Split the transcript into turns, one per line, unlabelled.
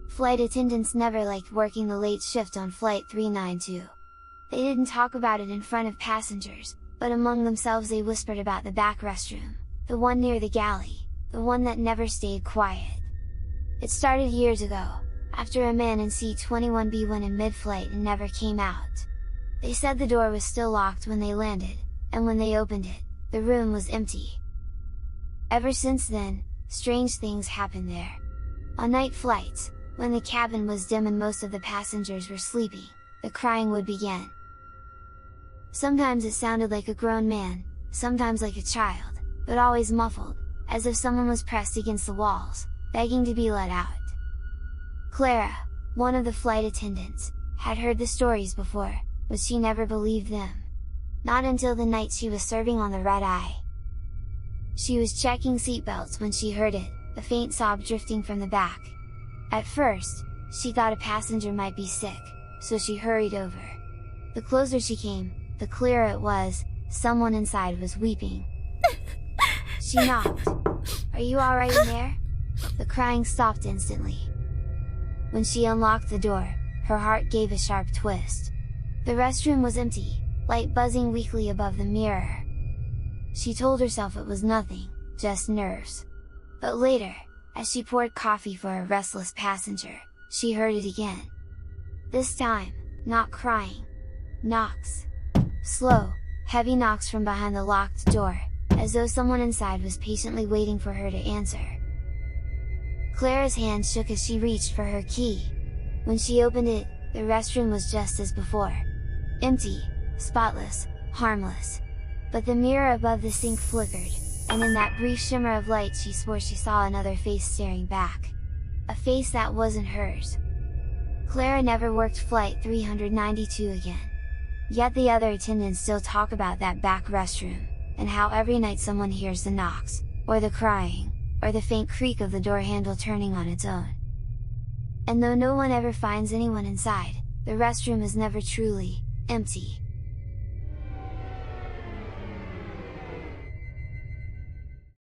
Flight attendants never liked working the late shift on Flight 392. They didn't talk about it in front of passengers, but among themselves they whispered about the back restroom, the one near the galley, the one that never stayed quiet. It started years ago, after a man in C-21B went in mid-flight and never came out. They said the door was still locked when they landed, and when they opened it, the room was empty. Ever since then, strange things happened there. On night flights, when the cabin was dim and most of the passengers were sleeping, the crying would begin. Sometimes it sounded like a grown man, sometimes like a child, but always muffled, as if someone was pressed against the walls, begging to be let out. Clara, one of the flight attendants, had heard the stories before, but she never believed them. Not until the night she was serving on the red eye. She was checking seatbelts when she heard it, a faint sob drifting from the back. At first, she thought a passenger might be sick, so she hurried over. The closer she came, the clearer it was, someone inside was weeping. She knocked. "Are you alright in there?" The crying stopped instantly. When she unlocked the door, her heart gave a sharp twist. The restroom was empty, light buzzing weakly above the mirror. She told herself it was nothing, just nerves. But later, as she poured coffee for a restless passenger, she heard it again. This time, not crying. Knocks. Slow, heavy knocks from behind the locked door, as though someone inside was patiently waiting for her to answer. Clara's hand shook as she reached for her key. When she opened it, the restroom was just as before. Empty, spotless, harmless. But the mirror above the sink flickered, and in that brief shimmer of light she swore she saw another face staring back. A face that wasn't hers. Clara never worked Flight 392 again. Yet the other attendants still talk about that back restroom, and how every night someone hears the knocks, or the crying, or the faint creak of the door handle turning on its own. And though no one ever finds anyone inside, the restroom is never truly empty.